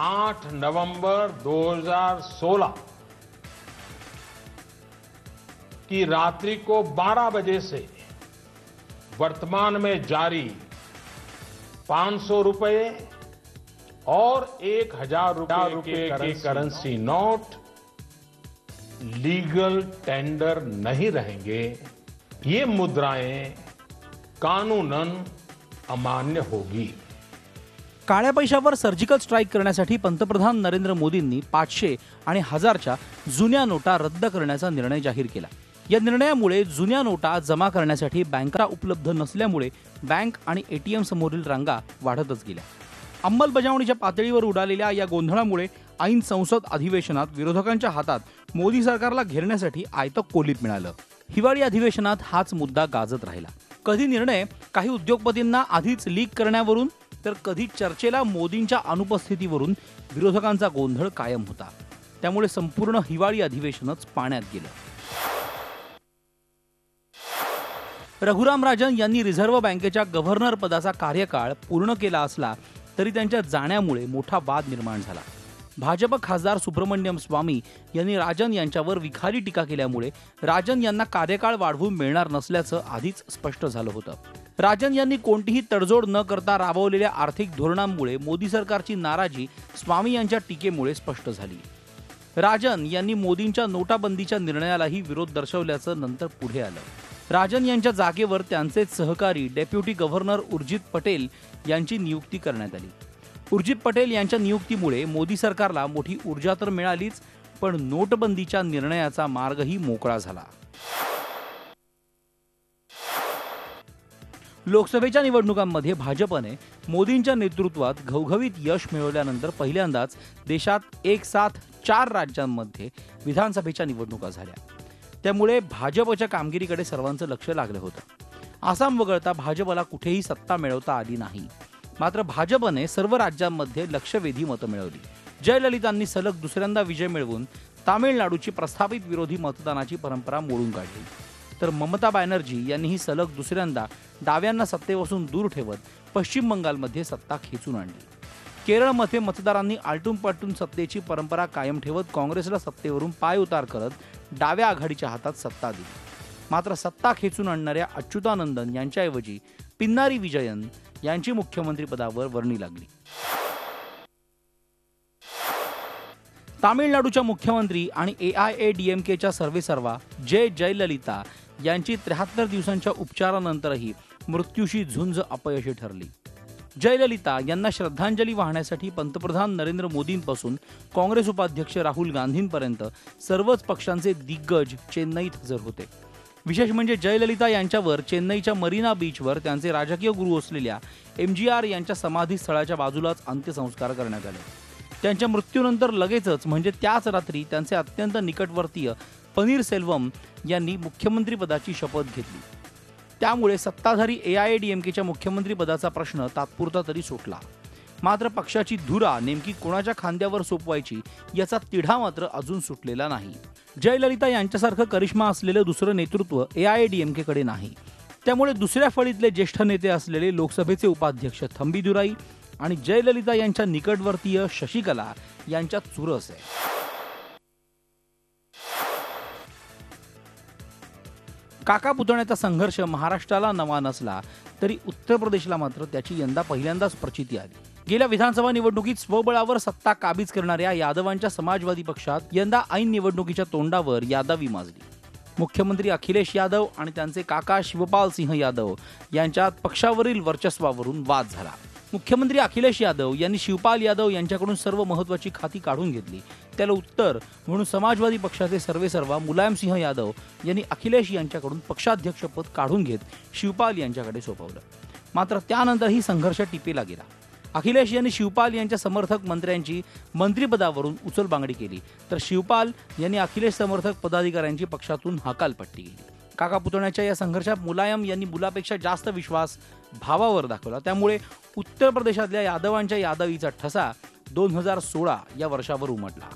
8 नवंबर 2016 की रात्रि को 12 बजे से वर्तमान में जारी 500 रुपए और 1000 रुपए के करेंसी नोट लीगल टेंडर नहीं रहेंगे। ये मुद्राएं कानूनन अमान्य होगी। काळ्या पैशावर सर्जिकल स्ट्राईक करण्यासाठी पंतप्रधान नरेंद्र मोदींनी 500 आणि 1000च्या जुन्या नोटा रद्द करण्याचा निर्णय जाहीर केला। या निर्णयामुळे जुन्या नोटा जमा करण्यासाठी बँका उपलब्ध नसल्यामुळे बँक आणि एटीएम समोरील रांगा वाढतच गेल्या। अंमलबजावणीच्या पातळीवर उडालेल्या या गोंधळामुळे ऐन संसद अधिवेशनात विरोधकांच्या हातात मोदी सरकारला घेरण्यासाठी आयतं कोलीत मिळालं। हिवाळी अधिवेशनात हाच मुद्दा गाजत राहिला। कधी निर्णय काही उद्योगपतींना आधीच लीक करण्यावरून तर कधी चर्चेला मोदींच्या अनुपस्थितीवरून विरोधकांचा गोंधळ कायम होता। त्यामुळे संपूर्ण हिवाळी अधिवेशनच पाण्यात गेलं। रघुराम राजन यांनी रिझर्व्ह बँकेच्या गव्हर्नर पदाचा कार्यकाळ पूर्ण केला असला तरी त्यांच्या जाण्यामुळे मोठा वाद निर्माण झाला। भाजप खासदार सुब्रमण्यम स्वामी यांनी राजन यांच्यावर विखारी टीका केल्यामुळे राजन यांना कार्यकाळ वाढवून मिळणार नसल्याचं आधीच स्पष्ट झालं होतं। राजन यांनी कोणतीही तडजोड न करता राबवलेल्या आर्थिक धोरणांमुळे मोदी सरकारची नाराजी स्वामी यांच्या टीकेमुळे स्पष्ट झाली। राजन यांनी मोदींच्या नोटाबंदीच्या निर्णयालाही विरोध दर्शवल्याचं नंतर पुढे आलं। राजन यांच्या जागेवर त्यांचेच सहकारी डेप्युटी गव्हर्नर उर्जित पटेल यांची नियुक्ती करण्यात आली। उर्जित पटेल यांच्या नियुक्तीमुळे मोदी सरकारला मोठी ऊर्जा तर मिळालीच, पण नोटबंदीच्या निर्णयाचा मार्गही मोकळा झाला। लोकसभेच्या निवडणुकांमध्ये भाजपने मोदींच्या नेतृत्वात घवघवीत यश मिळवल्यानंतर पहिल्यांदाच देशात एक साथ 4 राज्यांमध्ये विधानसभेच्या निवडणुका झाल्या। त्यामुळे भाजपच्या कामगिरीकडे सर्वांचं लक्ष लागलं होतं। आसाम वगळता भाजपला कुठेही सत्ता मिळवता आली नाही। मात्र भाजपने सर्व राज्यांमध्ये लक्षवेधी मतं मिळवली। जयललितांनी सलग दुसऱ्यांदा विजय मिळवून तामिळनाडूची प्रस्थापित विरोधी मतदानाची परंपरा मोडून काढली, तर ममता बॅनर्जी यांनीही सलग दुसऱ्यांदा डाव्यांना सत्तेपासून दूर ठेवत पश्चिम बंगालमध्ये सत्ता खेचून आणली। केरळमध्ये मतदारांनी आलटून पालटून सत्तेची परंपरा कायम ठेवत काँग्रेसला सत्तेवरून पायउतार करत डाव्या आघाडीच्या हातात सत्ता दिली। मात्र सत्ता खेचून आणणाऱ्या अच्युतानंदन यांच्याऐवजी पिन्नारी विजयन यांची मुख्यमंत्रीपदावर वर्णी लागली। तामिळनाडूच्या मुख्यमंत्री आणि AIADMKच्या सर्वेसर्वा जयललिता यांची 73 दिवसांच्या उपचारानंतरही मृत्यूशी झुंज अपयशी ठरली। जयललिता यांना श्रद्धांजली वाहण्यासाठी पंतप्रधान नरेंद्र मोदींपासून काँग्रेस उपाध्यक्ष राहुल गांधींपर्यंत सर्वच पक्षांचे दिग्गज चेन्नईत हजर होते। विशेष म्हणजे जयललिता यांच्यावर चेन्नईच्या मरीना बीचवर त्यांचे राजकीय गुरु असलेल्या MGR यांच्या समाधीस्थळाच्या बाजूलाच अंत्यसंस्कार करण्यात आले। त्यांच्या मृत्यूनंतर लगेचच म्हणजे त्याच रात्री त्यांचे अत्यंत निकटवर्तीय पनीरसेल्वम यांनी मुख्यमंत्रीपदाची शपथ घेतली। त्यामुळे सत्ताधारी AIADMKच्या मुख्यमंत्रीपदाचा प्रश्न तात्पुरता तरी सुटला। मात्र पक्षाची धुरा नेमकी कोणाच्या खांद्यावर सोपवायची याचा तिढा मात्र अजून सुटलेला नाही। जयललिता यांच्यासारखं करिश्मा असलेलं दुसरं नेतृत्व AIADMKकडे नाही। त्यामुळे दुसऱ्या फळीतले ज्येष्ठ नेते असलेले लोकसभेचे उपाध्यक्ष थंबीदुराई आणि जयललिता यांच्या निकटवर्तीय शशिकला यांच्यात चुरस आहे। काका पुतण्याचा संघर्ष महाराष्ट्राला नवा नसला तरी उत्तर प्रदेशला मात्र त्याची यंदा पहिल्यांदाच प्रचिती आली। गेल्या विधानसभा निवडणुकीत स्वबळावर सत्ता काबीज करणाऱ्या यादवांच्या समाजवादी पक्षात यंदा ऐन निवडणुकीच्या तोंडावर यादवी माजली। मुख्यमंत्री अखिलेश यादव आणि त्यांचे काका शिवपाल सिंह यादव यांच्यात पक्षावरील वर्चस्वावरून वाद झाला। मुख्यमंत्री अखिलेश यादव यांनी शिवपाल यादव यांच्याकडून सर्व महत्त्वाची खाती काढून घेतली। त्याला उत्तर म्हणून समाजवादी पक्षाचे सर्वेसर्वा मुलायम सिंह यादव यांनी अखिलेश यांच्याकडून पक्षाध्यक्षपद काढून घेत शिवपाल यांच्याकडे सोपवलं। मात्र त्यानंतरही संघर्ष टिपेला गेला। अखिलेश यांनी शिवपाल यांच्या समर्थक मंत्र्यांची मंत्रिपदावरून उचलबांगडी केली, तर शिवपाल यांनी अखिलेश समर्थक पदाधिकाऱ्यांची पक्षातून हकालपट्टी केली। काका पुतण्याच्या या संघर्षात मुलायम यांनी मुलापेक्षा जास्त विश्वास भावावर दाखवला। त्यामुळे उत्तर प्रदेशातल्या यादवांच्या यादवीचा ठसा 2016 या वर्षावर उमटला।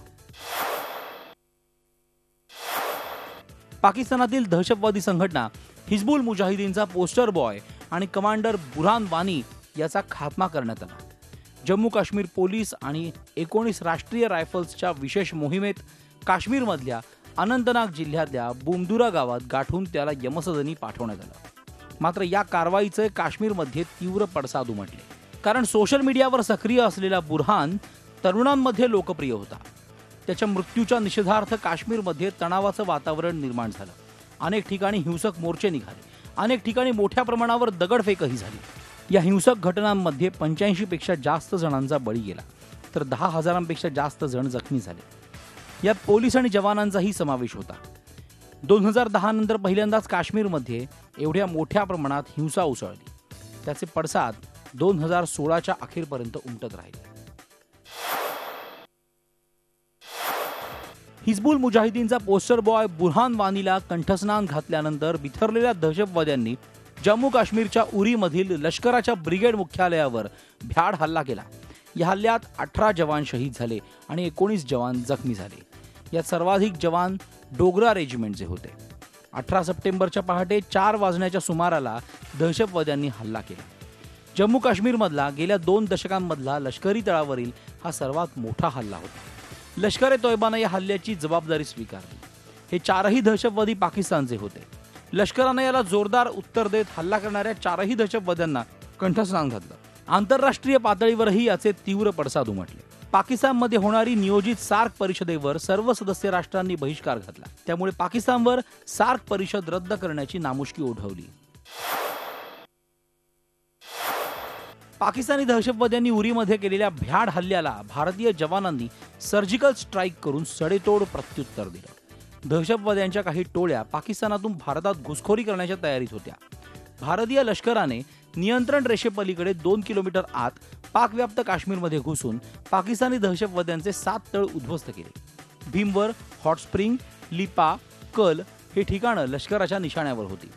पाकिस्तानातील दहशतवादी संघटना हिजबुल मुजाहिदीनचा पोस्टर बॉय आणि कमांडर बुरहान वानी याचा खात्मा करण्यात आला। जम्मू काश्मीर पोलीस आणि 19 राष्ट्रीय रायफल्सच्या विशेष मोहिमेत काश्मीरमधल्या अनंतनाग जिल्ह्यातल्या बुमदुरा गावात गाठून त्याला यमसदनी पाठवण्यात आलं। मात्र या कारवाईचे काश्मीरमध्ये तीव्र पडसाद उमटले, कारण सोशल मीडियावर सक्रिय असलेला बुरहान तरुणांमध्ये लोकप्रिय होता। त्याच्या मृत्यूच्या निषेधार्थ काश्मीरमध्ये तणावाचं वातावरण निर्माण झालं। अनेक ठिकाणी हिंसक मोर्चे निघाले, अनेक ठिकाणी मोठ्या प्रमाणावर दगडफेकही झाली। या हिंसक घटनांमध्ये 85 पेक्षा जास्त जणांचा बळी गेला, तर 10,000पेक्षा जास्त जण जखमी झाले। यात पोलीस आणि जवानांचाही समावेश होता। 2010 नंतर पहिल्यांदाच काश्मीरमध्ये एवढ्या मोठ्या प्रमाणात हिंसा उसळली। त्याचे पडसाद 2016च्या अखेरपर्यंत उमटत राहिले। हिजबुल मुजाहिदीनचा पोस्टर बॉय बुरहान वानीला कंठस्नान घातल्यानंतर बिथरलेल्या दहशतवाद्यांनी जम्मू काश्मीरच्या उरीमधील लष्कराच्या ब्रिगेड मुख्यालयावर भ्याड हल्ला केला। या हल्ल्यात 18 जवान शहीद झाले आणि 19 जवान जखमी झाले। यात सर्वाधिक जवान डोगरा रेजिमेंटचे होते। 18 सप्टेंबरच्या पहाटे 4 वाजण्याच्या सुमाराला दहशतवाद्यांनी हल्ला केला। जम्मू काश्मीरमधला गेल्या 2 दशकांमधला लष्करी तळावरील हा सर्वात मोठा हल्ला होता। लष्कर-ए-तोयबाने या हल्ल्याची जबाबदारी स्वीकारली। हे 4ही दहशतवादी पाकिस्तानचे होते। लष्कराने याला जोरदार उत्तर देत हल्ला करणाऱ्या 4ही दहशतवाद्यांना कंठस्नान घातलं। आंतरराष्ट्रीय पातळीवरही याचे तीव्र पडसाद उमटले। पाकिस्तानमध्ये होणारी नियोजित सार्क परिषदेवर सर्व सदस्य राष्ट्रांनी बहिष्कार घातला। त्यामुळे पाकिस्तानवर सार्क परिषद रद्द करण्याची नामुष्की ओढवली। पाकिस्तानी दहशतवाद्यांनी उरीमध्ये केलेल्या भ्याड हल्ल्याला भारतीय जवानांनी सर्जिकल स्ट्राईक करून सडेतोड प्रत्युत्तर दिलं। दहशतवाद्यांच्या काही टोळ्या पाकिस्तानातून भारतात घुसखोरी करण्याच्या तयारीत होत्या। भारतीय लष्कराने नियंत्रण रेषेपलीकडे 2 किलोमीटर आत पाकव्याप्त काश्मीरमध्ये घुसून पाकिस्तानी दहशतवाद्यांचे 7 तळ उद्ध्वस्त केले। भीमवर, हॉट स्प्रिंग, लिपा, कल हे ठिकाणं लष्कराच्या निशाण्यावर होती।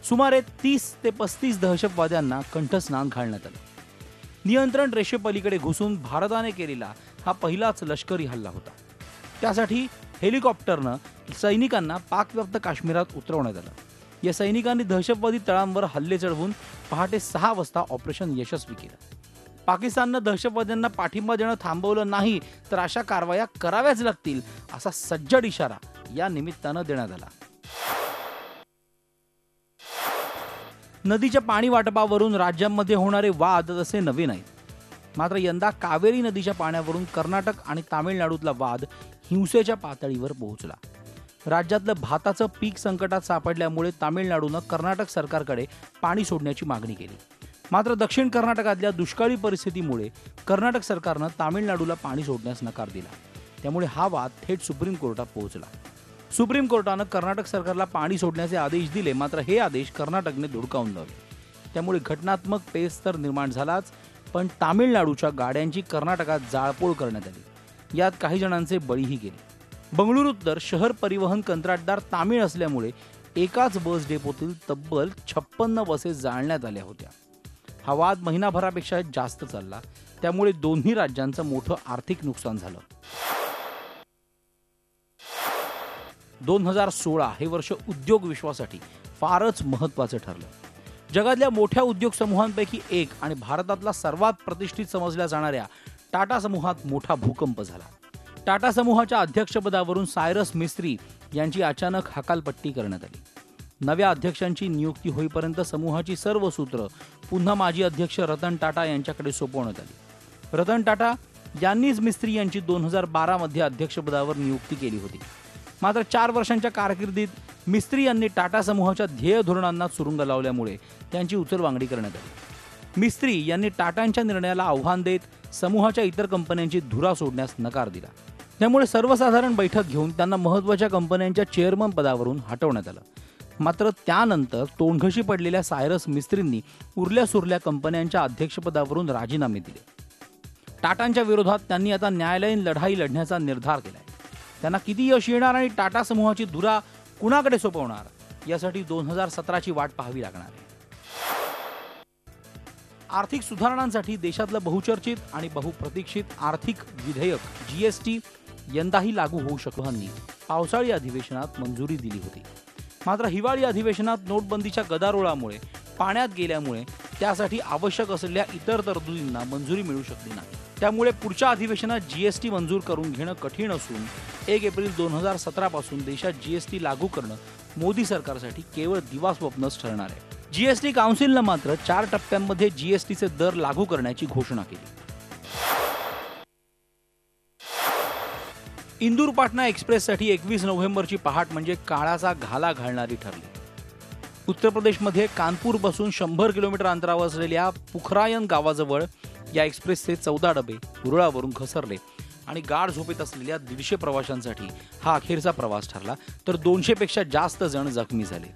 सुमारे 30 ते 35 दहशतवाद्यांना कंठस्नान घालण्यात आलं। नियंत्रण रेषेपलीकडे घुसून भारताने केलेला हा पहिलाच लष्करी हल्ला होता। त्यासाठी हेलिकॉप्टरनं सैनिकांना पाकव्याप्त काश्मीरात उतरवण्यात आलं। या सैनिकांनी दहशतवादी तळांवर हल्ले चढवून पहाटे 6 वाजता ऑपरेशन यशस्वी केलं। पाकिस्ताननं दहशतवाद्यांना पाठिंबा देणं थांबवलं नाही तर अशा कारवाया कराव्याच लागतील असा सज्जड इशारा या निमित्तानं देण्यात आला। नदीच्या पाणी वाटपावरून राज्यांमध्ये होणारे वाद तसे नवे नाहीत। मात्र यंदा कावेरी नदीच्या पाण्यावरून कर्नाटक आणि तामिळनाडूतला वाद हिंसेच्या पातळीवर पोहोचला। राज्यातलं भाताचं पीक संकटात सापडल्यामुळे तामिळनाडूनं कर्नाटक सरकारकडे पाणी सोडण्याची मागणी केली। मात्र दक्षिण कर्नाटकातल्या दुष्काळी परिस्थितीमुळे कर्नाटक सरकारनं तामिळनाडूला पाणी सोडण्यास नकार दिला। त्यामुळे हा वाद थेट सुप्रीम कोर्टात पोहोचला। सुप्रीम कोर्टानं कर्नाटक सरकारला पाणी सोडण्याचे आदेश दिले, मात्र हे आदेश कर्नाटकने धुडकावून लावले। त्यामुळे घटनात्मक पेच तर निर्माण झालाच, पण तामिळनाडूच्या गाड्यांची कर्नाटकात जाळपोळ करण्यात आली। यात काही जणांचे बळीही गेले। बंगळुरूत तर शहर परिवहन कंत्राटदार तामिळ असल्यामुळे एकाच बस डेपोतील तब्बल 56 बसेस जाळण्यात आल्या होत्या। हा वाद महिनाभरापेक्षा जास्त चालला, त्यामुळे दोन्ही राज्यांचं मोठं आर्थिक नुकसान झालं। 2016 हे वर्ष उद्योग विश्वासाठी फारच महत्त्वाचं ठरलं। जगातल्या मोठ्या उद्योग समूहांपैकी एक आणि भारतातला सर्वात प्रतिष्ठित समजल्या जाणाऱ्या टाटा समूहात मोठा भूकंप झाला। टाटा समूहाच्या अध्यक्षपदावरून सायरस मिस्त्री यांची अचानक हकालपट्टी करण्यात आली। नव्या अध्यक्षांची नियुक्ती होईपर्यंत समूहाची सर्व सूत्र पुन्हा माजी अध्यक्ष रतन टाटा यांच्याकडे सोपवण्यात आली। रतन टाटा यांनीच मिस्त्री यांची 2012 मध्ये अध्यक्षपदावर नियुक्ती केली होती। मात्र 4 वर्षांच्या कारकिर्दीत मिस्त्री यांनी टाटा समूहाच्या ध्येय धोरणांना सुरुंग लावल्यामुळे त्यांची उचलबांगडी करण्यात आली। मिस्त्री यांनी टाटांच्या निर्णयाला आव्हान देत समूहाच्या इतर कंपन्यांची धुरा सोडण्यास नकार दिला। त्यामुळे सर्वसाधारण बैठक घेऊन त्यांना महत्त्वाच्या कंपन्यांच्या चेअरमन पदावरून हटवण्यात आलं। मात्र त्यानंतर तोंडघशी पडलेल्या सायरस मिस्त्रींनी उरल्या सुरल्या कंपन्यांच्या अध्यक्षपदावरून राजीनामे दिले। टाटांच्या विरोधात त्यांनी आता न्यायालयीन लढाई लढण्याचा निर्धार केलाय। त्यांना किती यश येणार आणि टाटा समूहाची धुरा कुणाकडे सोपवणार यासाठी 2017ची वाट पाहावी लागणार आहे। आर्थिक सुधारणांसाठी देशातलं बहुचर्चित आणि बहुप्रतीक्षित आर्थिक विधेयक जीएसटी यंदाही लागू होऊ शकणाऱ्यांनी पावसाळी अधिवेशनात मंजुरी दिली होती। मात्र हिवाळी अधिवेशनात नोटबंदीच्या गदारोळामुळे पाण्यात गेल्यामुळे त्यासाठी आवश्यक असलेल्या इतर तरतुदींना मंजुरी मिळू शकली नाही. त्यामुळे पुढच्या अधिवेशनात जीएसटी मंजूर करून घेणं कठीण असून 1 एप्रिल 2017 पासून देशात जीएसटी लागू करणं मोदी सरकारसाठी केवळ दिवास्वप्नच ठरणार आहे. जीएसटी काउन्सिलनं मात्र 4 टप्प्यांमध्ये जीएसटीचे दर लागू करण्याची घोषणा केली. इंदूर पाटणा एक्सप्रेससाठी 21 नोव्हेंबरची पहाट म्हणजे काळाचा घाला घालणारी ठरली. उत्तर प्रदेशमध्ये कानपूरपासून 100 किलोमीटर अंतरावर असलेल्या पुखरायन गावाजवळ या एक्सप्रेसचे 14 डबे रुळावरून घसरले आणि गाढ झोपेत असलेल्या 150 प्रवाशांसाठी हा अखेरचा प्रवास ठरला, तर 200 पेक्षा जास्त जण जखमी झाले.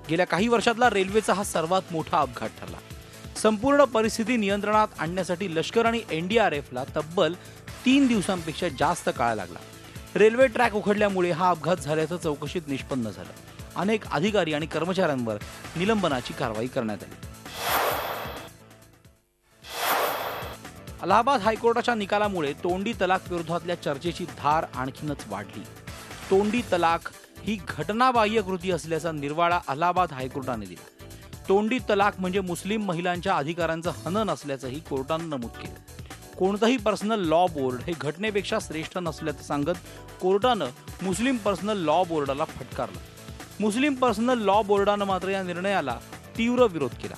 गेल्या काही वर्षातला रेल्वेचा हा सर्वात मोठा अपघात ठरला. संपूर्ण परिस्थिती नियंत्रणात आणण्यासाठी लष्कर आणि एनडीआरएफला तब्बल 3 दिवसांपेक्षा जास्त काळ लागला. रेल्वे ट्रॅक उखडल्यामुळे हा अपघात झाल्याचं चौकशीत निष्पन्न झालं. अनेक अधिकारी आणि कर्मचाऱ्यांवर निलंबनाची कारवाई करण्यात आली. अलाहाबाद हायकोर्टाच्या निकालामुळे तोंडी तलाक विरोधातल्या चर्चेची धार आणखीनच वाढली. तोंडी तलाक ही घटनाबाह्य कृती असल्याचा निर्वाळा अलाहाबाद हायकोर्टाने दिला. तोंडी तलाक म्हणजे मुस्लिम महिलांच्या अधिकारांचं हनन असल्याचंही कोर्टानं नमूद केलं. कोणतंही पर्सनल लॉ बोर्ड हे घटनेपेक्षा श्रेष्ठ नसल्याचं सांगत कोर्टानं मुस्लिम पर्सनल लॉ बोर्डाला फटकारलं. मुस्लिम पर्सनल लॉ बोर्डानं मात्र या निर्णयाला तीव्र विरोध केला.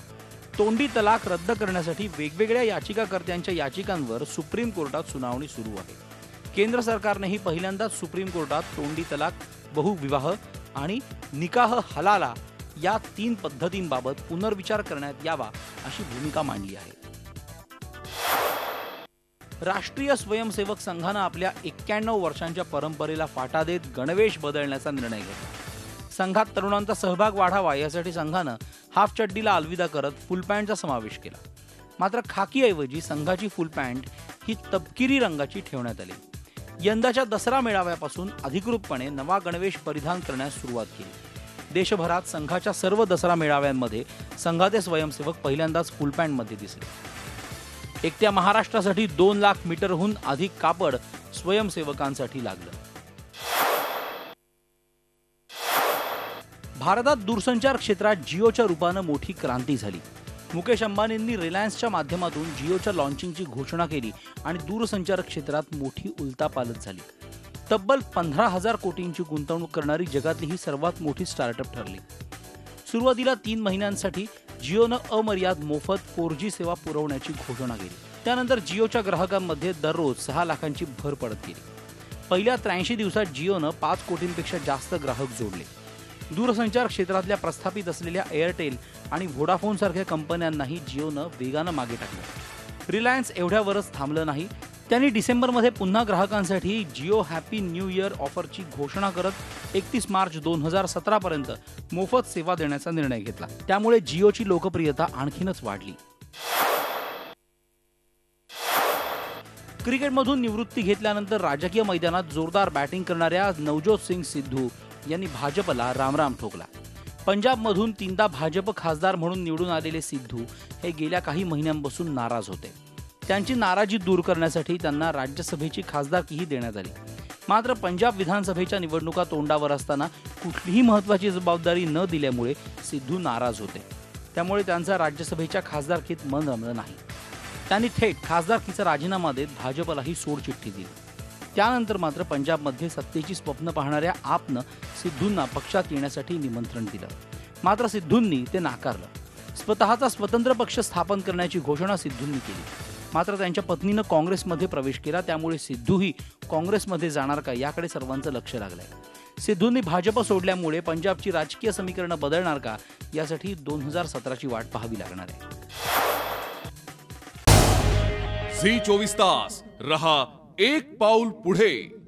तोंडी तलाक रद्द करण्यासाठी वेगवेगळ्या याचिकाकर्त्यांच्या याचिकांवर सुप्रीम कोर्टात सुनावणी सुरू आहे. केंद्र सरकारनेही पहिल्यांदाच सुप्रीम कोर्टात तोंडी तलाक, बहुविवाह आणि निकाह हलाला या 3 पद्धतींबाबत पुनर्विचार करण्यात यावा अशी भूमिका मांडली आहे. राष्ट्रीय स्वयंसेवक संघानं आपल्या 91 वर्षांच्या परंपरेला फाटा देत गणवेश बदलण्याचा निर्णय घेतला. संघात तरुणांचा सहभाग वाढावा यासाठी संघानं हाफ चड्डीला अलविदा करत फुल पॅन्टचा समावेश केला. मात्र खाकीऐवजी संघाची फुल पॅन्ट ही तपकिरी रंगाची ठेवण्यात आली. यंदाच्या दसरा मेळाव्यापासून अधिकृतपणे नवा गणवेश परिधान करण्यास सुरुवात केली. देशभरात संघाच्या सर्व दसरा मेळाव्यांमध्ये संघाचे स्वयंसेवक पहिल्यांदाच फुल पॅन्टमध्ये दिसले. एकट्या महाराष्ट्रासाठी 2 लाख मीटरहून अधिक कापड स्वयंसेवकांसाठी लागलं. भारतात दूरसंचार क्षेत्रात जिओच्या रूपानं मोठी क्रांती झाली. मुकेश अंबानींनी रिलायन्सच्या माध्यमातून जिओच्या लॉन्चिंगची घोषणा केली आणि दूरसंचार क्षेत्रात मोठी उलथापालथ झाली. तब्बल 15,000 कोटींची गुंतवणूक करणारी जगातली ही सर्वात मोठी स्टार्टअप ठरली. सुरुवातीला 3 महिन्यांसाठी जिओनं अमर्याद मोफत 4G सेवा पुरवण्याची घोषणा केली. त्यानंतर जिओच्या ग्राहकांमध्ये दररोज 6 लाखांची भर पडत गेली. पहिल्या 83 दिवसात जिओनं 5 कोटींपेक्षा जास्त ग्राहक जोडले. दूरसंचार क्षेत्रातल्या प्रस्थापित असलेल्या एअरटेल आणि व्होडाफोन सारख्या कंपन्यांनाही जिओनं वेगानं मागे टाकलं. रिलायन्स एवढ्यावरच थांबलं नाही. त्यांनी डिसेंबरमध्ये पुन्हा ग्राहकांसाठी जिओ हॅपी न्यू इयर ऑफरची घोषणा करत 31 मार्च 2017 पर्यंत मोफत सेवा देण्याचा निर्णय घेतला. त्यामुळे जिओची लोकप्रियता आणखीनच वाढली. क्रिकेटमधून निवृत्ती घेतल्यानंतर राजकीय मैदानात जोरदार बॅटिंग करणाऱ्या नवज्योत सिंग सिद्धू यांनी भाजपला रामराम ठोकला. पंजाबमधून 3दा भाजप खासदार म्हणून निवडून आलेले सिद्धू हे गेल्या काही महिन्यांपासून नाराज होते. त्यांची नाराजी दूर करण्यासाठी त्यांना राज्यसभेची खासदारकीही देण्यात आली. मात्र पंजाब विधानसभेच्या निवडणुका तोंडावर असताना कुठलीही महत्त्वाची जबाबदारी न दिल्यामुळे सिद्धू नाराज होते. त्यामुळे त्यांचा राज्यसभेच्या खासदारकीत मन रमलं नाही. त्यांनी थेट खासदारकीचा राजीनामा देत भाजपलाही सोडचिठ्ठी दिली. त्यानंतर मात्र पंजाबमध्ये सत्तेची स्वप्न पाहणाऱ्या आपनं सिद्धूंना पक्षात येण्यासाठी निमंत्रण दिलं. मात्र सिद्धूंनी ते नाकारलं. स्वतःचा स्वतंत्र पक्ष स्थापन करण्याची घोषणा सिद्धूंनी केली. मात्र त्यांच्या पत्नीनं काँग्रेसमध्ये प्रवेश केला. त्यामुळे सिद्धूही काँग्रेसमध्ये जाणार का याकडे सर्वांचं लक्ष लागलंय. सिद्धूंनी भाजप सोडल्यामुळे पंजाबची राजकीय समीकरणं बदलणार का यासाठी 2017ची वाट पाहावी लागणार आहे. झी 24 तास रहा एक पाऊल पुढे.